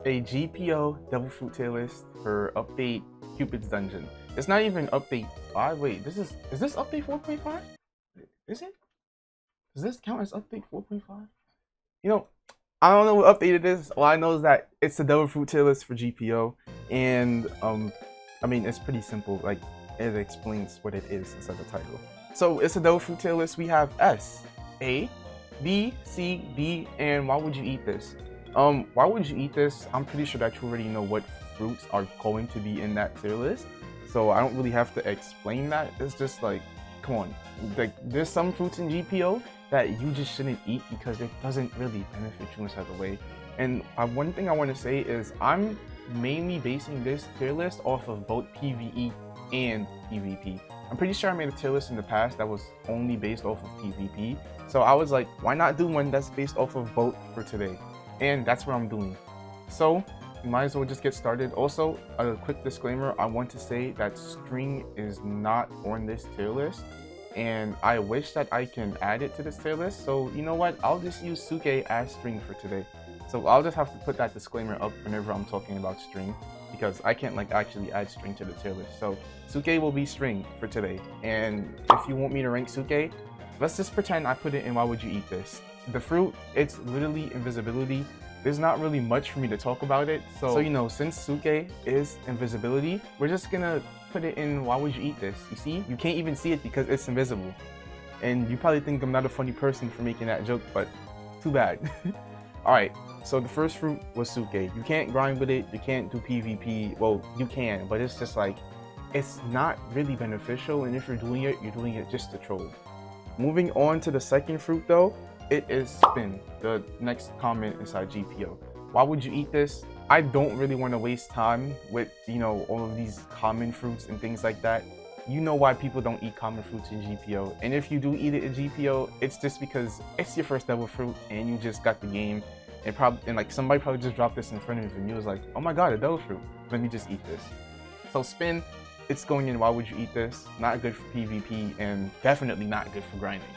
a GPO Devil Fruit tier list for update Cupid's Dungeon. It's not even update 5. Wait, is this update 4.5? Is it? Does this count as update 4.5? You know, I don't know what update it is. All I know is that it's the Devil Fruit tier list for GPO, and I mean it's pretty simple. Like it explains what it is inside the title. So it's a Devil Fruit tier list. We have S, A, B, C, D, and why would you eat this? Why would you eat this? I'm pretty sure that you already know what fruits are going to be in that tier list, so I don't really have to explain that. It's just like, come on, like there's some fruits in GPO that you just shouldn't eat because it doesn't really benefit you in such a way. And one thing I want to say is I'm mainly basing this tier list off of both PvE and PvP. I'm pretty sure I made a tier list in the past that was only based off of PvP, so I was like, why not do one that's based off of both for today? And that's what I'm doing. So you might as well just get started. Also, a quick disclaimer, I want to say that string is not on this tier list, and I wish that I can add it to this tier list. So you know what, I'll just use Suke as string for today. So I'll just have to put that disclaimer up whenever I'm talking about string, because I can't like actually add string to the tier list. So Suke will be string for today. And if you want me to rank Suke, let's just pretend I put it in why would you eat this. The fruit, it's literally invisibility. There's not really much for me to talk about it. So you know, since Suke is invisibility, we're just gonna put it in why would you eat this. You see, you can't even see it because it's invisible. And you probably think I'm not a funny person for making that joke, but too bad. Alright, so the first fruit was Suke. You can't grind with it, you can't do PvP. Well, you can, but it's just like, it's not really beneficial, and if you're doing it just to troll. Moving on to the second fruit though, it is Spin, the next comment inside GPO. Why would you eat this? I don't really want to waste time with, you know, all of these common fruits and things like that. You know why people don't eat common fruits in GPO, and if you do eat it in GPO, it's just because it's your first devil fruit and you just got the game, and like somebody probably just dropped this in front of you and you was like, oh my god, a devil fruit, let me just eat this. So Spin, it's going in why would you eat this? Not good for PvP and definitely not good for grinding.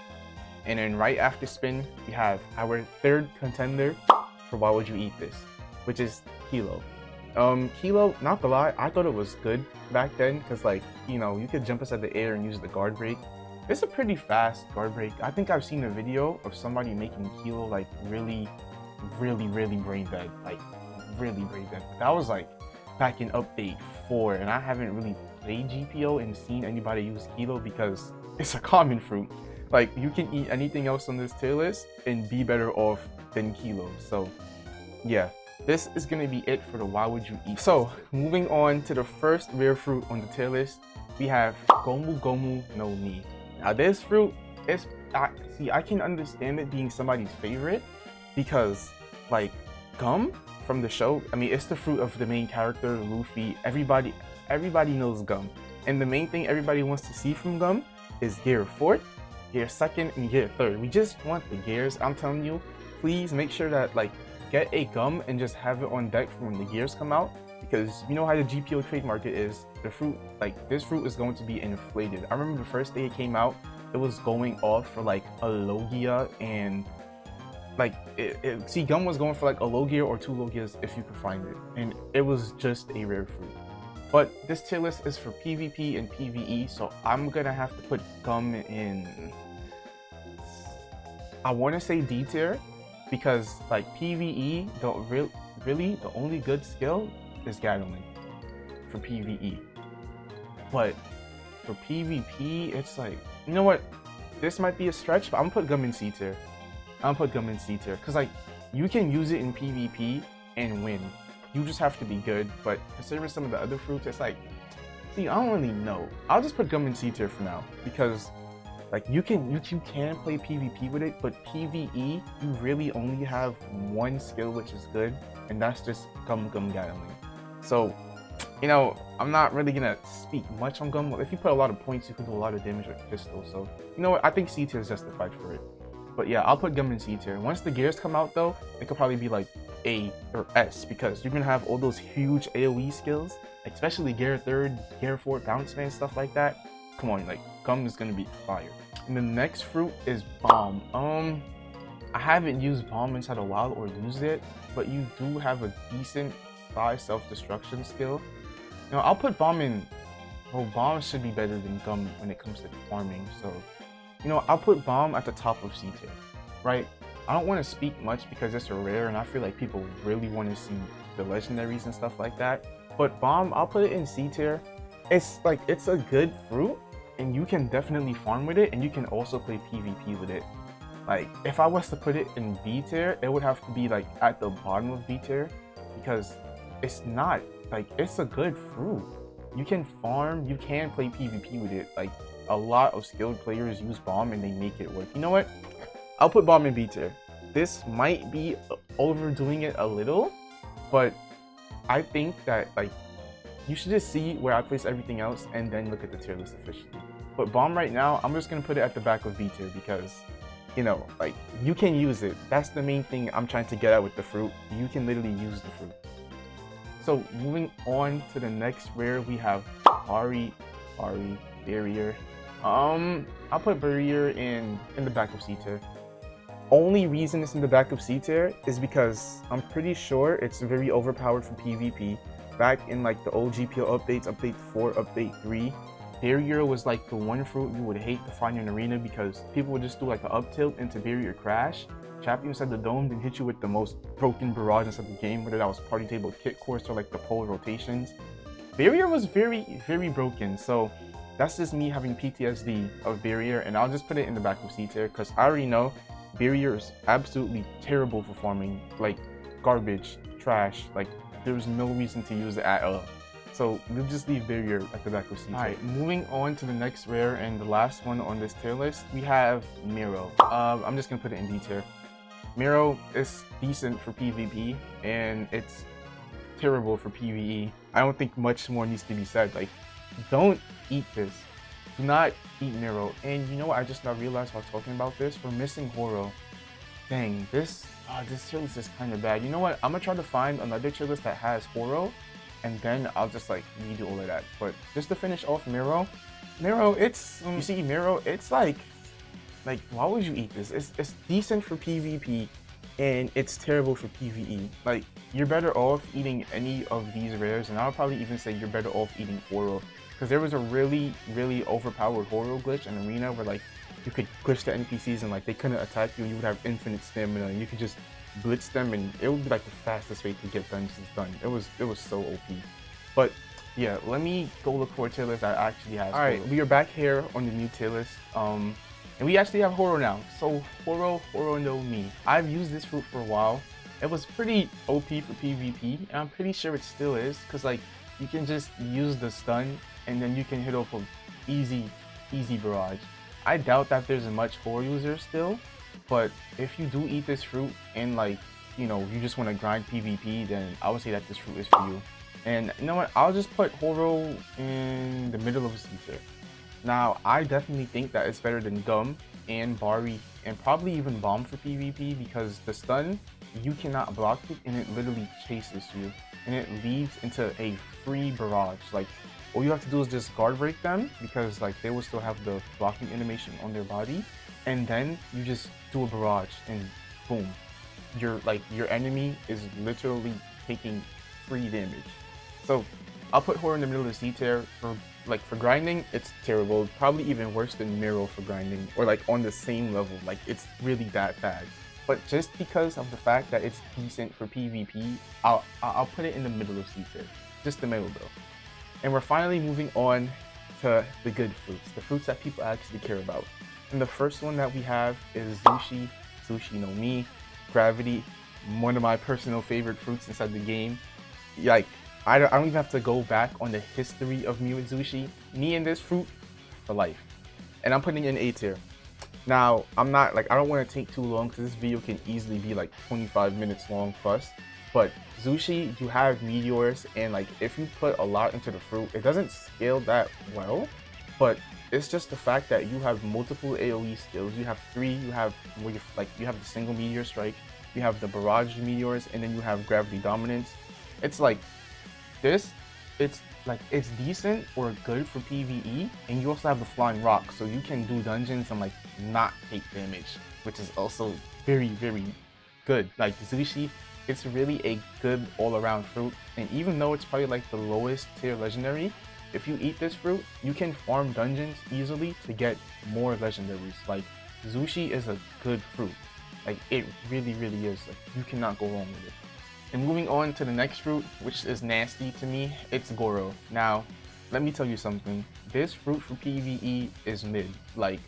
And then right after Spin, we have our third contender for why would you eat this, which is Kilo. Kilo, not gonna lie, I thought it was good back then because, like, you know, you could jump inside the air and use the guard break. It's a pretty fast guard break. I think I've seen a video of somebody making Kilo like really brain dead, like really brain dead. That was like back in update 4, and I haven't really played GPO and seen anybody use Kilo because it's a common fruit. Like, you can eat anything else on this tier list and be better off than Kilo. So yeah, this is gonna be it for the why would you eat. So moving on to the first rare fruit on the tier list, we have Gomu Gomu no Ni. Now this fruit is, I can understand it being somebody's favorite because, like, gum from the show, I mean, it's the fruit of the main character, Luffy. Everybody knows gum, and the main thing everybody wants to see from gum is gear 4th, gear 2nd, and gear 3rd. We just want the gears. I'm telling you, please make sure that, like, get a gum and just have it on deck for when the gears come out, because you know how the GPO trade market is. The fruit, like, this fruit is going to be inflated. I remember the first day it came out, it was going off for like a Logia, and like see, gum was going for like a Logia or 2 Logias if you could find it, and it was just a rare fruit. But this tier list is for PvP and PvE, so I'm gonna have to put gum in, I want to say D tier, because like PvE, really the only good skill is Gatling for PvE. But for PvP, it's like, you know what, this might be a stretch, but I'm gonna put gum in C tier. Because like, you can use it in PvP and win. You just have to be good. But considering some of the other fruits, it's like, see, I don't really know. I'll just put gum in C tier for now, because like you can play PvP with it, but PvE, you really only have one skill which is good, and that's just gum Gatling. So, you know, I'm not really gonna speak much on gum. If you put a lot of points, you can do a lot of damage with pistol. So, you know what, I think C tier is justified for it. But yeah, I'll put gum in C tier. Once the gears come out though, it could probably be like A or S, because you're gonna have all those huge AoE skills, especially gear 3rd, gear 4, bounce man, stuff like that. Come on, like, gum is gonna be fire. And the next fruit is bomb. I haven't used bomb inside a while or used it, but you do have a decent size self-destruction skill. You know, I'll put bomb in. Well, bomb should be better than gum when it comes to farming. So, you know, I'll put bomb at the top of C tier, right? I don't want to speak much because it's a rare, and I feel like people really want to see the legendaries and stuff like that. But bomb, I'll put it in C tier. It's like, it's a good fruit, and you can definitely farm with it, and you can also play PvP with it. Like, if I was to put it in B tier, it would have to be like at the bottom of B tier, because it's not, like, it's a good fruit. You can farm, you can play PvP with it. Like, a lot of skilled players use bomb and they make it work. You know what? I'll put bomb in B tier. This might be overdoing it a little, but I think that, like, you should just see where I place everything else and then look at the tier list officially. But bomb right now, I'm just gonna put it at the back of B tier because, you know, like, you can use it. That's the main thing I'm trying to get at with the fruit. You can literally use the fruit. So moving on to the next rare, we have Barrier. I'll put Barrier in the back of C tier. Only reason it's in the back of C tier is because I'm pretty sure it's very overpowered for PvP. Back in like the old GPO updates, update 4, update 3, Barrier was like the one fruit you would hate to find in arena because people would just do like an up tilt into Barrier crash, trap you inside the dome, then hit you with the most broken barrage inside the game, whether that was party table kit course or like the pole rotations. Barrier was very, very broken, so that's just me having PTSD of Barrier, and I'll just put it in the back of C tier because I already know Barrier is absolutely terrible for farming, like garbage, trash, like there's no reason to use it at all. So we'll just leave Barrier at the back of C tier. Alright, moving on to the next rare and the last one on this tier list, we have Mero. I'm just gonna put it in D tier. Mero is decent for PvP and it's terrible for PvE. I don't think much more needs to be said. Like, don't eat this. Do not eat Mero. And you know what I just now realized while talking about this? We're missing Horo. Dang, this tier list is kind of bad. You know what? I'm gonna try to find another tier list that has Horo, and then I'll just like redo all of that. But just to finish off Mero, it's you see Mero, it's like why would you eat this? It's decent for PvP and it's terrible for PvE. Like, you're better off eating any of these rares, and I'll probably even say you're better off eating Horo, because there was a really, really overpowered Horo glitch in Arena where like you could glitch the NPCs and like they couldn't attack you and you would have infinite stamina and you could just blitz them and it would be like the fastest way to get dungeons done. It was so OP. But yeah, let me go look for a tier list that actually has Horo. Alright, we are back here on the new tier list. And we actually have Horo now. So Horo no Mi. I've used this fruit for a while. It was pretty OP for PvP, and I'm pretty sure it still is, because like you can just use the stun and then you can hit off of easy barrage. I doubt that there's much Horo users still, but if you do eat this fruit and like, you know, you just want to grind PvP, then I would say that this fruit is for you. And you know what? I'll just put Horo in the middle of the C tier. Now, I definitely think that it's better than Gum and Bari and probably even Bomb for PvP, because the stun, you cannot block it and it literally chases you and it leads into a free barrage. Like, all you have to do is just guard break them, because like they will still have the blocking animation on their body, and then you just do a barrage and boom, your enemy is literally taking free damage. So I'll put Horo in the middle of the C tier. For grinding, it's terrible. Probably even worse than Mero for grinding, or like on the same level. Like, it's really that bad. But just because of the fact that it's decent for PvP, I'll put it in the middle of C tier. Just the middle though. And we're finally moving on to the good fruits, the fruits that people actually care about. And the first one that we have is Zushi no Mi, Gravity, one of my personal favorite fruits inside the game. Like, I don't even have to go back on the history of me with Zushi. Me and this fruit for life. And I'm putting it in A tier. Now, I'm not like, I don't want to take too long because this video can easily be like 25 minutes long plus. But Zushi, you have meteors, and like if you put a lot into the fruit, it doesn't scale that well. But it's just the fact that you have multiple AoE skills. You have 3. You have where you have the single meteor strike, you have the barrage meteors, and then you have gravity dominance. It's like this, it's decent or good for PvE, and you also have the flying rock, so you can do dungeons and like not take damage, which is also very, very good. Like Zushi, it's really a good all-around fruit, and even though it's probably like the lowest tier legendary, if you eat this fruit, you can farm dungeons easily to get more legendaries. Like Zushi is a good fruit. Like it really, really is. Like you cannot go wrong with it. And moving on to the next fruit, which is nasty to me, it's Goro. Now, let me tell you something. This fruit for PvE is mid. Like,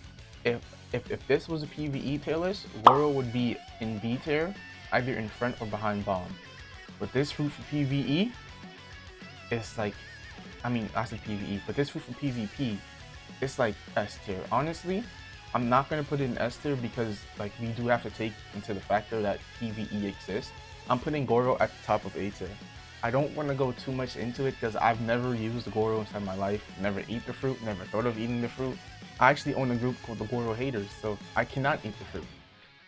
if this was a PvE tier list, Goro would be in B tier, either in front or behind Bomb. But this fruit for PvE is like, I mean, I said PvE, but this fruit for PvP, it's like S tier. Honestly, I'm not gonna put it in S tier because like we do have to take into the factor that PvE exists. I'm putting Goro at the top of A tier. I don't want to go too much into it because I've never used Goro inside my life, never eat the fruit, never thought of eating the fruit. I actually own a group called the Goro Haters, so I cannot eat the fruit.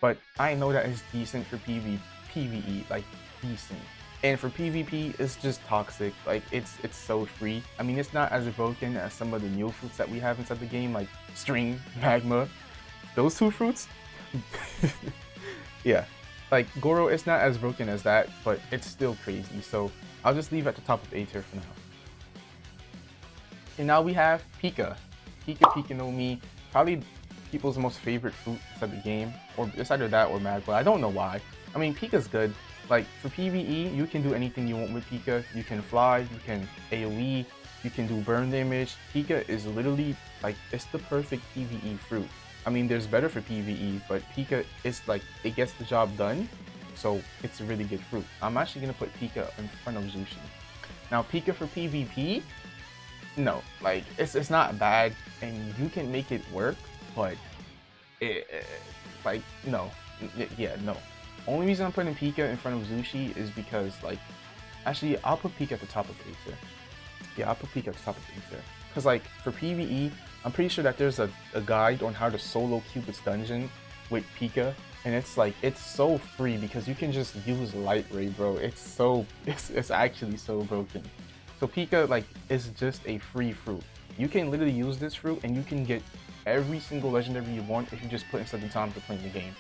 But I know that it's decent for PvE, like decent. And for PvP, it's just toxic. Like it's so free. I mean, it's not as broken as some of the new fruits that we have inside the game, like String, Magma. Those two fruits, yeah. Like Goro, it's not as broken as that, but it's still crazy. So I'll just leave it at the top of A tier for now. And now we have Pika. Pika no Mi, probably people's most favorite fruit inside the game, or it's either that or Magma. I don't know why. I mean, Pika's good. Like for PvE, you can do anything you want with Pika. You can fly, you can AoE, you can do burn damage. Pika is literally like, it's the perfect PvE fruit. I mean, there's better for PvE, but Pika is like, it gets the job done, so it's a really good fruit. I'm actually gonna put Pika in front of Zushi. Now, Pika for PvP, no, like it's not bad, and you can make it work, but like no, yeah, no. Only reason I'm putting Pika in front of Zushi is because like, actually, I'll put Pika at the top of A tier. Yeah, I'll put Pika at the top of A tier. Because like for PvE, I'm pretty sure that there's a guide on how to solo Cupid's dungeon with Pika, and it's like, it's so free because you can just use Light Ray, bro. It's actually so broken. So Pika like is just a free fruit. You can literally use this fruit and you can get every single legendary you want if you just put in some time to playing the game.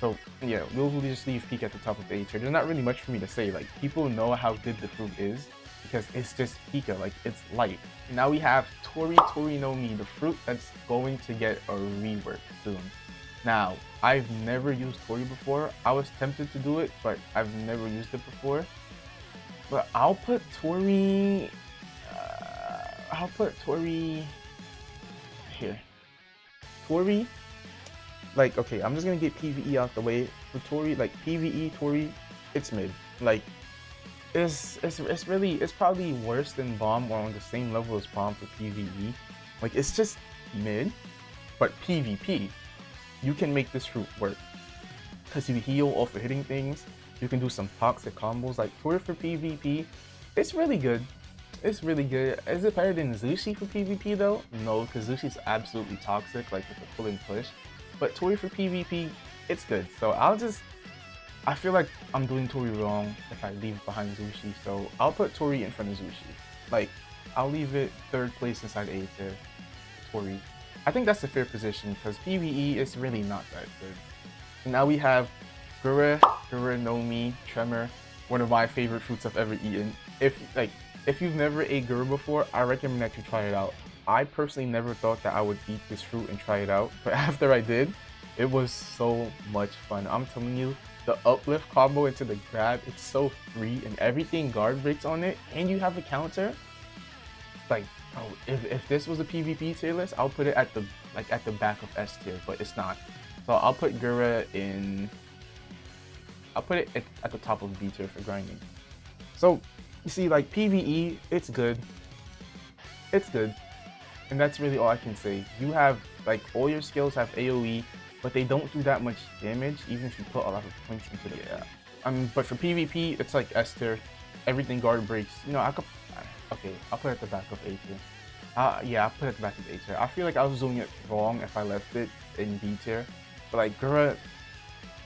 So yeah, we'll just leave Pika at the top of A tier. There's not really much for me to say. Like people know how good the fruit is, because it's just Pika, like it's light. Now we have Tori no Mi, the fruit that's going to get a rework soon. Now, I've never used Tori before. I was tempted to do it, but I've never used it before. But I'll put Tori here. Tori, like, okay, I'm just gonna get PvE out the way. For Tori, like PvE, Tori, it's mid. Like, it's probably worse than Bomb, or on the same level as Bomb for PvE. Like, it's just mid, but PvP, you can make this fruit work. Because you heal off of hitting things, you can do some toxic combos. Like, Tori for PvP, it's really good. It's really good. Is it better than Zushi for PvP though? No, because Zushi's absolutely toxic, like with the pull and push. But Tori for PvP, it's good. So I feel like I'm doing Tori wrong if I leave it behind Zushi, so I'll put Tori in front of Zushi. Like, I'll leave it 3rd place inside A tier, Tori. I think that's a fair position, because PvE is really not that good. And now we have Gura no Mi, Tremor, one of my favorite fruits I've ever eaten. If you've never ate Gura before, I recommend that you try it out. I personally never thought that I would eat this fruit and try it out, but after I did, it was so much fun. I'm telling you, the uplift combo into the grab, it's so free, and everything guard breaks on it, and you have a counter. Like, oh, if this was a PvP tier list, I'll put it at the back of S tier, but it's not. So I'll put Gura in. I'll put it at the top of B tier for grinding. So you see, like PvE, it's good. It's good, and that's really all I can say. You have like all your skills have AOE. But they don't do that much damage, even if you put a lot of points into them. Yeah. But for PvP, it's like S tier. Everything guard breaks. You know, okay, I'll put it at the back of A tier. Yeah, I'll put it at the back of A tier. I feel like I was doing it wrong if I left it in B tier. But like Gura,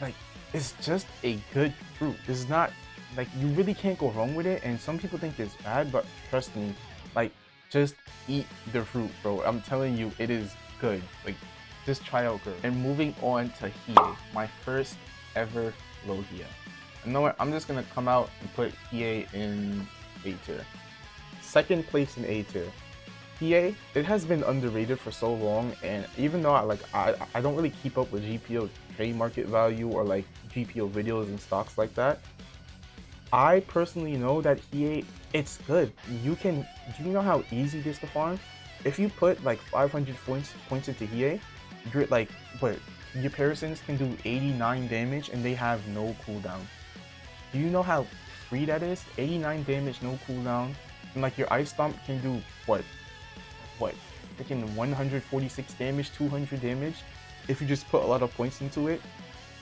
like, it's just a good fruit. This is not, like, you really can't go wrong with it. And some people think it's bad, but trust me, like, just eat the fruit, bro. I'm telling you, it is good. Like, just try out girl. And moving on to Hiei, my first ever Logia. You know what? I'm just gonna come out and put Hiei in A tier. Second place in A tier. Hiei, it has been underrated for so long, and even though I don't really keep up with GPO trade market value or like GPO videos and stocks like that, I personally know that Hiei, it's good. Do you know how easy it is to farm? If you put like 500 points into Hiei, you're like, your Parasons can do 89 damage and they have no cooldown. Do you know how free that is? 89 damage, no cooldown. And like your Ice Stomp can do what? Freaking 146 damage, 200 damage if you just put a lot of points into it.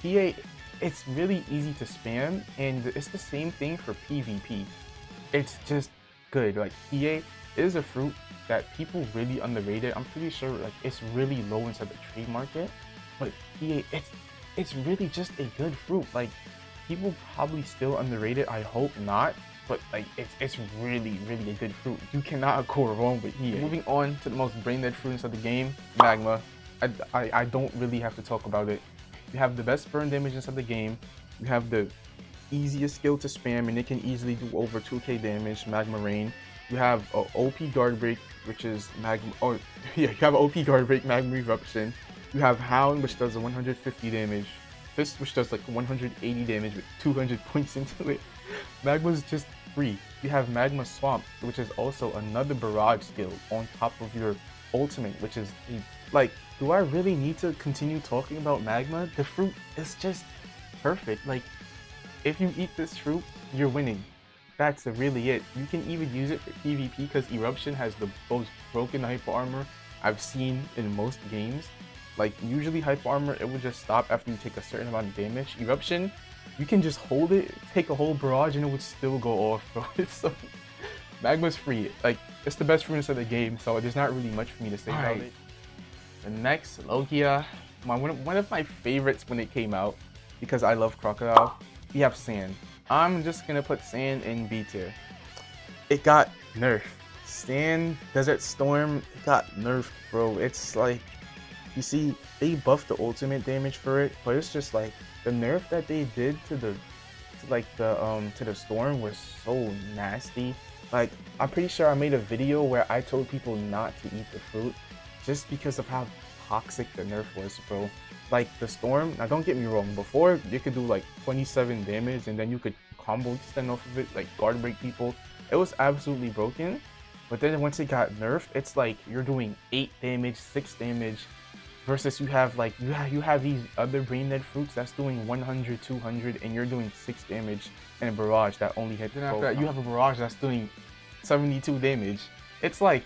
Hiei, it's really easy to spam, and it's the same thing for PvP. It's just good. Like Hiei is a fruit that people really underrated. I'm pretty sure like it's really low inside the trade market, but Hiei, it's really just a good fruit. Like people probably still underrate it. I hope not. But like it's really a good fruit. You cannot go wrong with Hiei. Moving on to the most brain-dead fruits of the game, Magma. I don't really have to talk about it. You have the best burn damage inside the game. You have the easiest skill to spam, and it can easily do over 2k damage, Magma Rain. You have a OP guard break, which is Magma. Oh yeah, you have OP guard break, Magma Eruption. You have Hound, which does 150 damage. Fist, which does like 180 damage with 200 points into it. Magma's just free. You have Magma Swamp, which is also another barrage skill on top of your ultimate, which is like, do I really need to continue talking about Magma? The fruit is just perfect. Like, if you eat this fruit, you're winning. That's really it. You can even use it for PvP because Eruption has the most broken hyper armor I've seen in most games. Like, usually hyper armor, it would just stop after you take a certain amount of damage. Eruption, you can just hold it, take a whole barrage, and it would still go off, bro. It's so... Magma's free. Like, it's the best fruit of the game, so there's not really much for me to say about it. The next, Logia, one of my favorites when it came out, because I love Crocodile. We have Sand. I'm just gonna put Sand in B tier. It got nerfed. Sand, Desert Storm, it got nerfed, bro. It's like, you see, they buffed the ultimate damage for it, but it's just like, the nerf that they did to the storm was so nasty. Like, I'm pretty sure I made a video where I told people not to eat the fruit just because of how toxic the nerf was, bro. Like the storm, now don't get me wrong, before you could do like 27 damage and then you could combo extend off of it, like guard break people. It was absolutely broken. But then once it got nerfed, it's like you're doing 8 damage, 6 damage, versus you have these other brain dead fruits that's doing 100, 200, and you're doing 6 damage in a barrage that only hit. Then after that, you have a barrage that's doing 72 damage. It's like,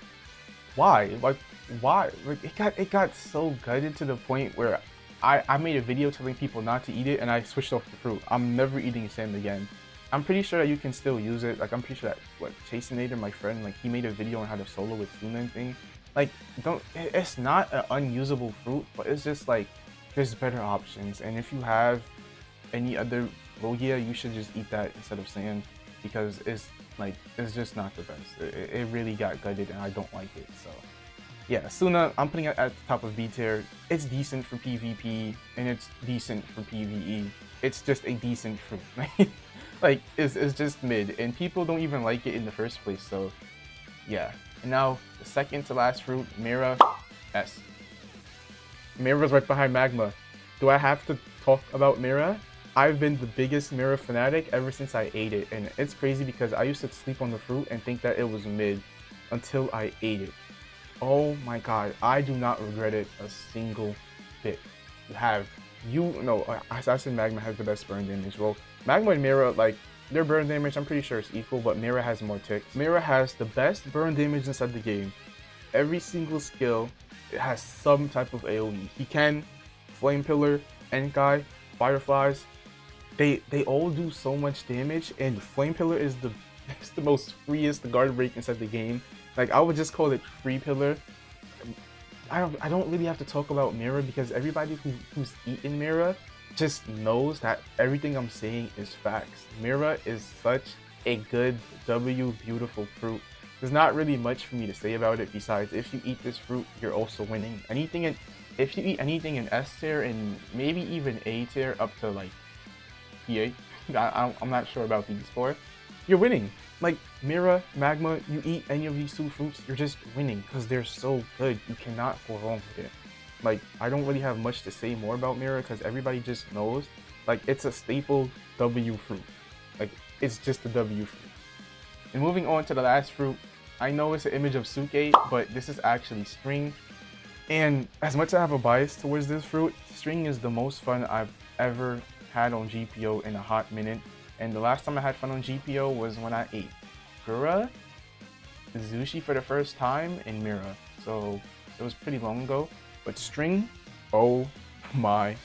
why? Like, why? Like, it got so gutted to the point where I made a video telling people not to eat it, and I switched off the fruit. I'm never eating Sand again. I'm pretty sure that you can still use it. Like, I'm pretty sure that Chasenator, my friend, like, he made a video on how to solo with Tuna and thing. Like, it's not an unusable fruit, but it's just like, there's better options. And if you have any other Logia, you should just eat that instead of Sand, because it's just not the best. It really got gutted, and I don't like it. So yeah, Suna, I'm putting it at the top of B tier. It's decent for PvP, and it's decent for PvE. It's just a decent fruit. Like, it's just mid, and people don't even like it in the first place. So yeah. And now the second to last fruit, Mera, S. Mera's right behind Magma. Do I have to talk about Mera? I've been the biggest Mera fanatic ever since I ate it, and it's crazy because I used to sleep on the fruit and think that it was mid until I ate it. Oh my god, I do not regret it a single bit. Assassin Magma has the best burn damage. Well, Magma and Mera, like, their burn damage, I'm pretty sure it's equal, but Mera has more ticks. Mera has the best burn damage inside the game. Every single skill, it has some type of AoE. He can Flame Pillar, Enkai, Fireflies. They all do so much damage, and Flame Pillar is the most freest guard break inside the game. Like, I would just call it Free Pillar. I don't really have to talk about Mera because everybody who's eaten Mera just knows that everything I'm saying is facts. Mera is such a good beautiful fruit. There's not really much for me to say about it besides if you eat this fruit, you're also winning. Anything if you eat anything in S tier and maybe even A tier up to like P8, I'm not sure about these four, you're winning. Like Mera, Magma, you eat any of these two fruits, you're just winning because they're so good. You cannot go wrong with it. Like, I don't really have much to say more about Mera because everybody just knows, like, it's a staple W fruit. Like, it's just a W fruit. And moving on to the last fruit, I know it's an image of Suke, but this is actually string. And as much as I have a bias towards this fruit, string is the most fun I've ever had on GPO in a hot minute. And the last time I had fun on GPO was when I ate Gura, Sushi for the first time, and Mera. So it was pretty long ago. But string, oh my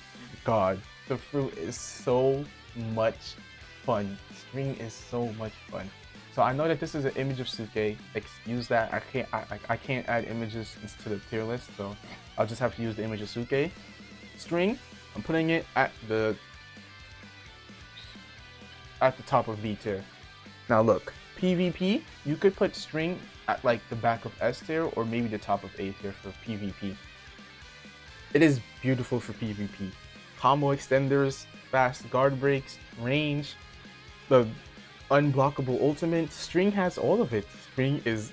god. The fruit is so much fun. String is so much fun. So I know that this is an image of Suke. Excuse that. I can't add images to the tier list, so I'll just have to use the image of Suke. String, I'm putting it at the top of V tier. Now look, PvP, you could put string at like the back of S tier or maybe the top of A tier for PvP. It is beautiful for PvP. Combo extenders, fast guard breaks, range, the unblockable ultimate. String has all of it. String is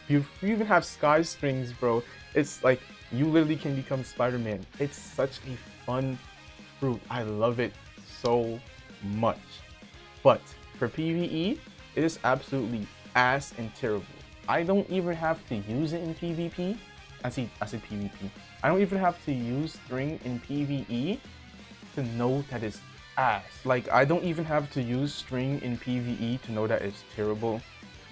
beautiful. You even have sky strings, bro. It's like you literally can become Spider-Man. It's such a fun fruit. I love it so much. But for PvE, it is absolutely ass and terrible. I don't even have to use it in PvP. I said PvP. I don't even have to use string in PvE to know that it's ass. Like, I don't even have to use string in PvE to know that it's terrible.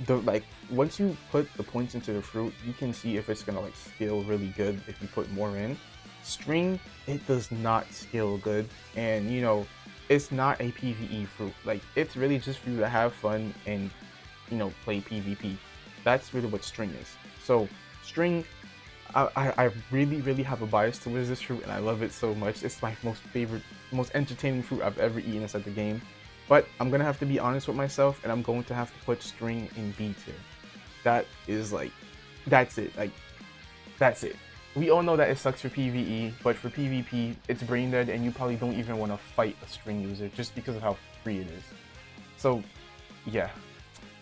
Like, once you put the points into the fruit, you can see if it's gonna like scale really good if you put more in. String, it does not scale good, and you know, it's not a PvE fruit. Like, it's really just for you to have fun and, you know, play PvP. That's really what string is. So string, I really have a bias towards this fruit, and I love it so much. It's my most favorite, most entertaining fruit I've ever eaten inside the game. But I'm gonna have to be honest with myself, and I'm going to have to put string in B tier. That is like, that's it. Like, that's it. We all know that it sucks for PvE, but for PvP, it's brain dead, and you probably don't even want to fight a string user just because of how free it is. So, yeah.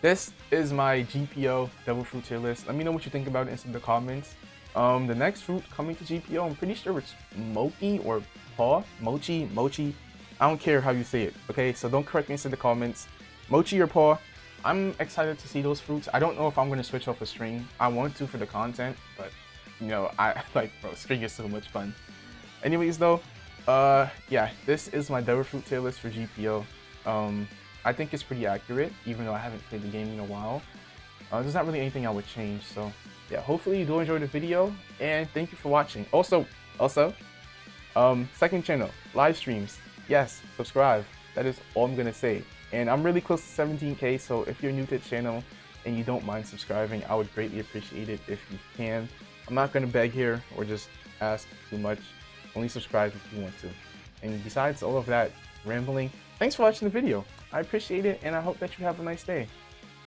This is my GPO Devil Fruit tier list. Let me know what you think about it in the comments. The next fruit coming to GPO, I'm pretty sure it's Mochi or Paw. Mochi. I don't care how you say it, okay? So don't correct me in the comments. Mochi or Paw. I'm excited to see those fruits. I don't know if I'm going to switch off a string. I want to for the content, but you know, I like, bro, string is so much fun. Anyways though, yeah, this is my Devil Fruit tier list for GPO. I think it's pretty accurate, even though I haven't played the game in a while. There's not really anything I would change, so yeah, hopefully you do enjoy the video, and thank you for watching. Also, second channel, live streams. Yes, subscribe. That is all I'm gonna say. And I'm really close to 17K, so if you're new to the channel and you don't mind subscribing, I would greatly appreciate it if you can. I'm not gonna beg here or just ask too much. Only subscribe if you want to. And besides all of that rambling, thanks for watching the video. I appreciate it, and I hope that you have a nice day.